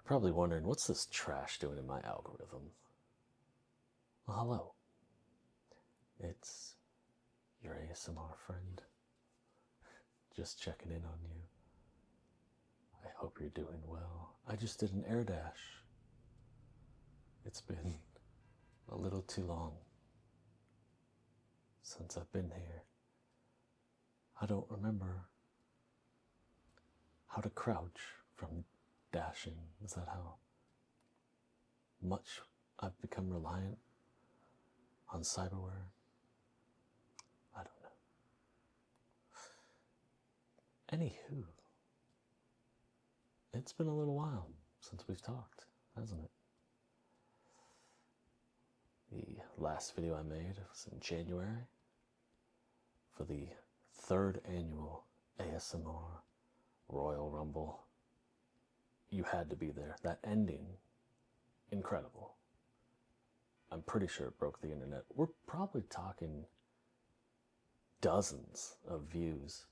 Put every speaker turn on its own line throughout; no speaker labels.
Probably wondering, what's this trash doing in my algorithm? Well, hello. It's your ASMR friend. Just checking in on you. I hope you're doing well. I just did an air dash. It's been a little too long since I've been here. I don't remember how to crouch from dashing. Is that how much I've become reliant on cyberware? I don't know. Anywho, it's been a little while since we've talked, hasn't it? The last video I made was in January for the third annual ASMR Royal Rumble. You had to be there. That ending, incredible. I'm pretty sure it broke the internet. We're probably talking dozens of views.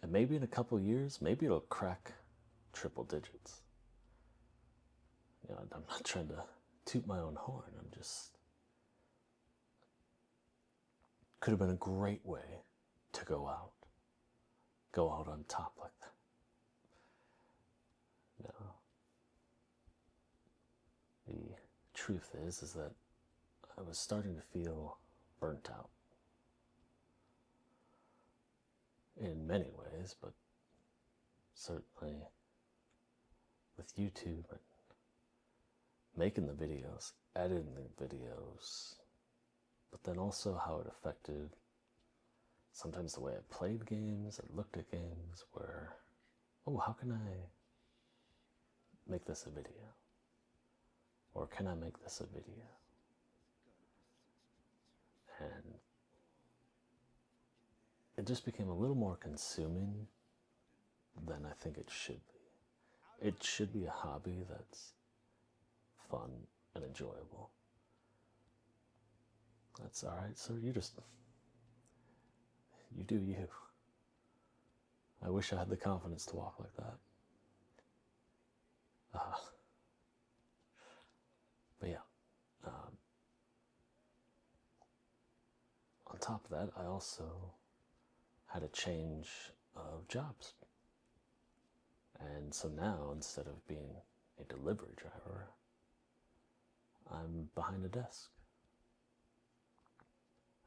And maybe in a couple years, maybe it'll crack triple digits. You know, I'm not trying to toot my own horn. I'm just... Could have been a great way to go out. Go out on top like that. No. The truth is that I was starting to feel burnt out. In many ways, but certainly with YouTube and making the videos, editing the videos, but then also how it affected sometimes the way I played games, I looked at games where, oh, how can I make this a video? Or can I make this a video? And it just became a little more consuming than I think it should be. It should be a hobby that's fun and enjoyable. That's alright, sir. You do you. I wish I had the confidence to walk like that. But yeah. On top of that, I also had a change of jobs. And so now, instead of being a delivery driver, I'm behind a desk.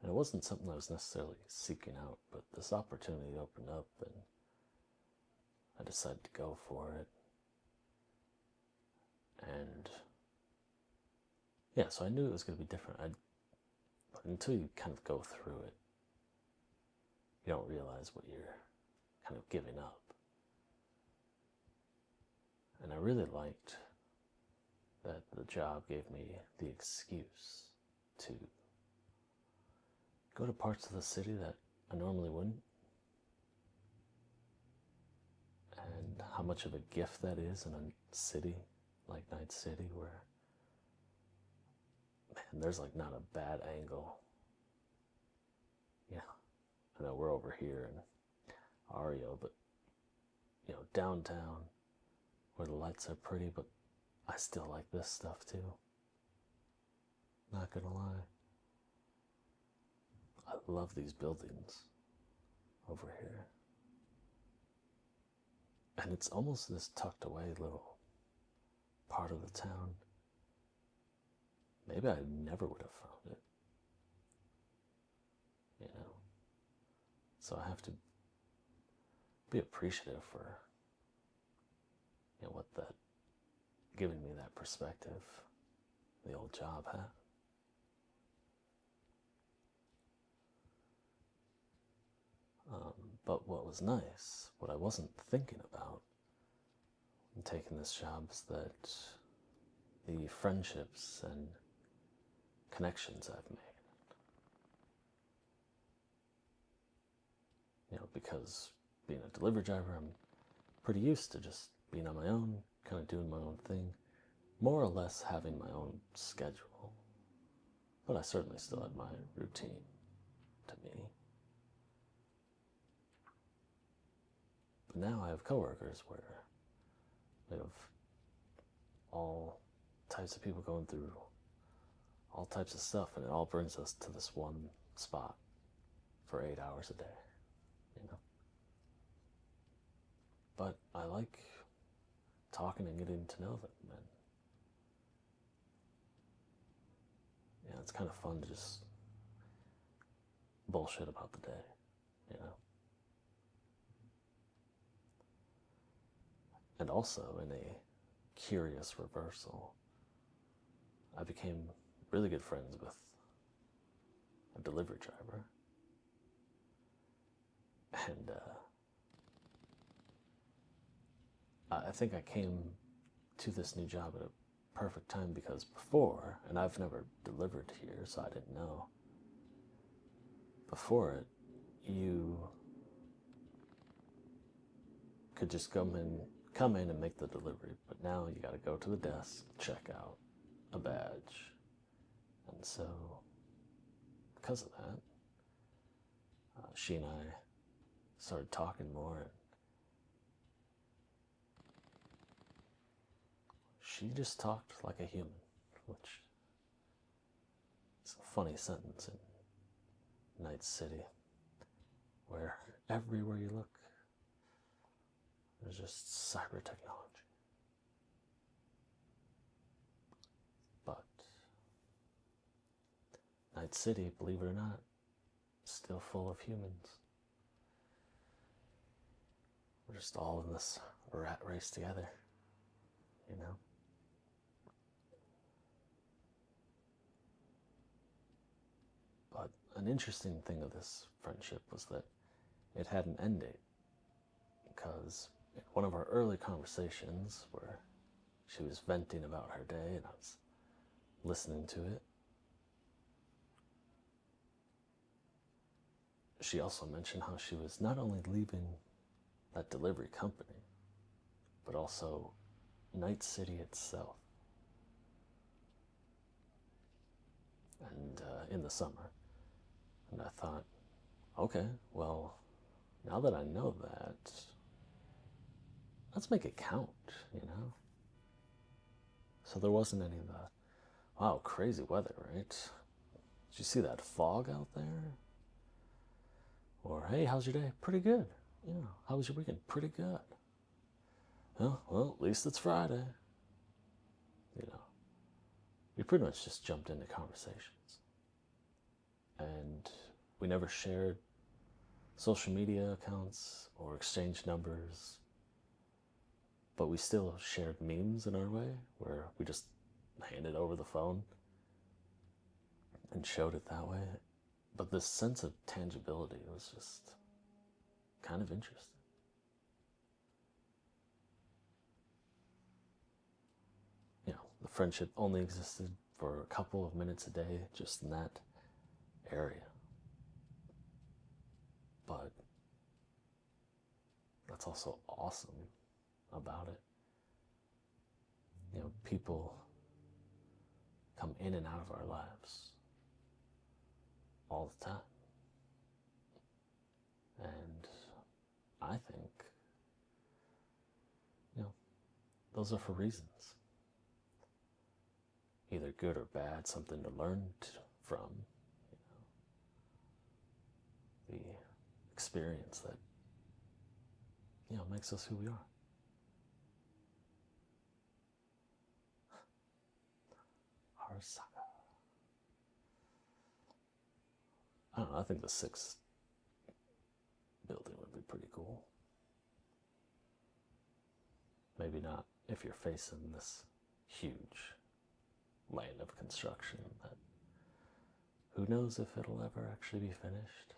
And it wasn't something I was necessarily seeking out, but this opportunity opened up and I decided to go for it. And yeah, so I knew it was going to be different. But until you kind of go through it, you don't realize what you're kind of giving up. And I really liked that the job gave me the excuse to go to parts of the city that I normally wouldn't. And how much of a gift that is in a city like Night City where, man, there's like not a bad angle. Yeah, I know we're over here in Ario, but you know, downtown where the lights are pretty, but I still like this stuff too. Not gonna lie. I love these buildings over here. And it's almost this tucked away little part of the town. Maybe I never would have found it. You know? So I have to be appreciative for, you know, what that, giving me that perspective the old job had. But what was nice, what I wasn't thinking about in taking this job, is that the friendships and connections I've made. You know, because being a delivery driver, I'm pretty used to just being on my own, kind of doing my own thing, more or less having my own schedule. But I certainly still had my routine to me. But now I have coworkers where we have all types of people going through all types of stuff, and it all brings us to this one spot for 8 hours a day, you know. But I like talking and getting to know them, and yeah, it's kind of fun to just bullshit about the day, you know. And also, in a curious reversal, I became really good friends with a delivery driver. And I think I came to this new job at a perfect time, because before, and I've never delivered here, so I didn't know, before it, you could just come in and make the delivery, but now you got to go to the desk, check out a badge. And so, because of that, she and I started talking more, and she just talked like a human, which is a funny sentence in Night City, where everywhere you look, there's just cyber technology. But Night City, believe it or not, is still full of humans. We're just all in this rat race together, you know? But an interesting thing of this friendship was that it had an end date, because in one of our early conversations, where she was venting about her day and I was listening to it, she also mentioned how she was not only leaving that delivery company, but also Night City itself. And in the summer. And I thought, okay, well, now that I know that, let's make it count, you know? So there wasn't any of the, wow, crazy weather, right? Did you see that fog out there? Or, hey, how's your day? Pretty good. Yeah, how was your weekend? Pretty good. Well, at least it's Friday. You know, we pretty much just jumped into conversations. And we never shared social media accounts or exchanged numbers, but we still shared memes in our way, where we just handed over the phone and showed it that way. But this sense of tangibility was just kind of interesting. You know, the friendship only existed for a couple of minutes a day, just in that area. But that's also awesome about it. You know, people come in and out of our lives all the time. And I think, you know, those are for reasons. Either good or bad, something to learn from, you know, the experience that, you know, makes us who we are. Arasaka. I don't know, I think the 6th building would be pretty cool. Maybe not if you're facing this huge land of construction that who knows if it'll ever actually be finished.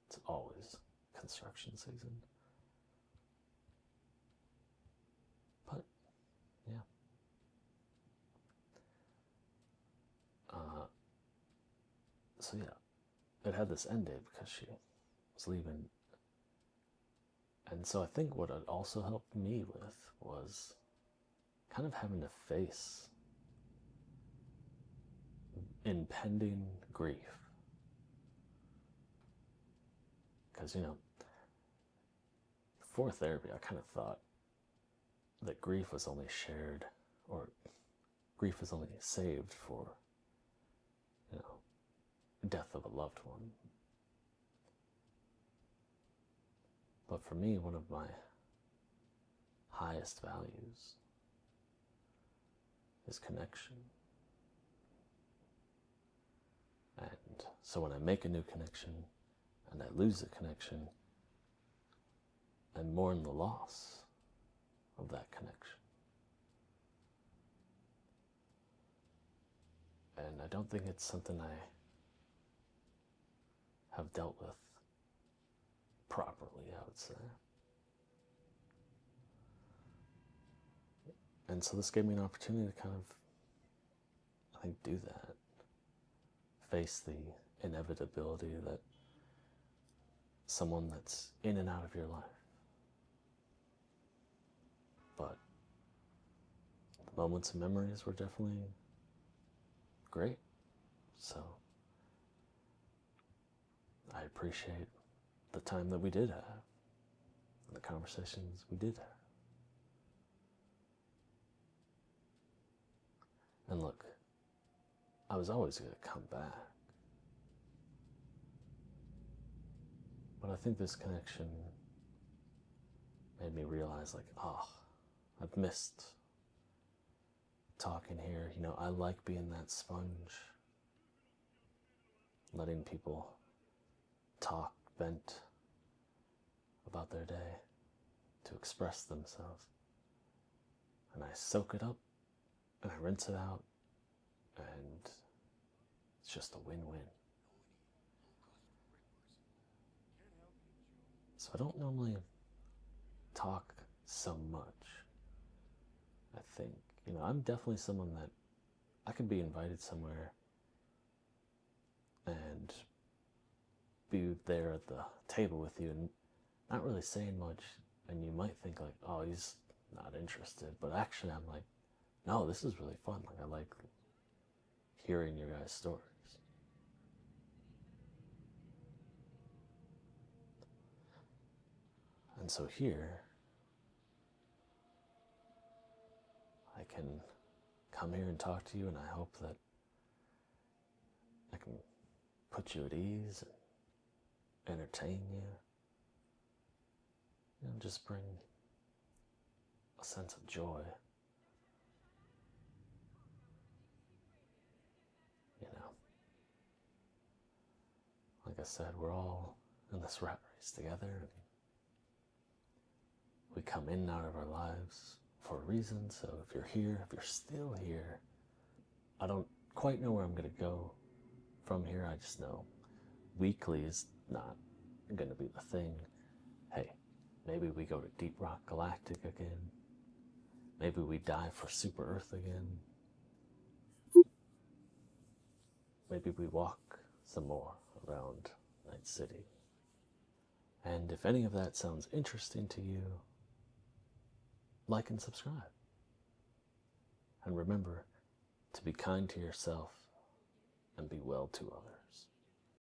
It's always construction season. But, yeah. So yeah, it had this end date because she was leaving. And so I think what it also helped me with was kind of having to face impending grief. Because, you know, before therapy, I kind of thought that grief was only shared, or grief was only saved for, death of a loved one. But for me, one of my highest values is connection. And so when I make a new connection and I lose a connection, I mourn the loss of that connection. And I don't think it's something I have dealt with properly, I would say. And so this gave me an opportunity to kind of, I think, do that. Face the inevitability that someone that's in and out of your life. But the moments and memories were definitely great. So I appreciate the time that we did have and the conversations we did have. And look, I was always going to come back. But I think this connection made me realize, like, I've missed talking here. I like being that sponge, letting people talk, vent about their day, to express themselves. And I soak it up, and I rinse it out, and it's just a win-win. So I don't normally talk so much, I think. I'm definitely someone that I could be invited somewhere and be there at the table with you and not really saying much, and you might think like, oh, he's not interested, but actually I'm like, no, this is really fun. Like, I like hearing your guys' stories. And so here, I can come here and talk to you, and I hope that I can put you at ease and entertain you. Just bring a sense of joy. Like I said, we're all in this rat race together, and we come in and out of our lives for a reason. So if you're here, if you're still here, I don't quite know where I'm going to go from here. I just know weekly is not going to be the thing. Hey, maybe we go to Deep Rock Galactic again. Maybe we dive for Super Earth again. Maybe we walk some more around Night City. And if any of that sounds interesting to you, like and subscribe. And remember to be kind to yourself and be well to others.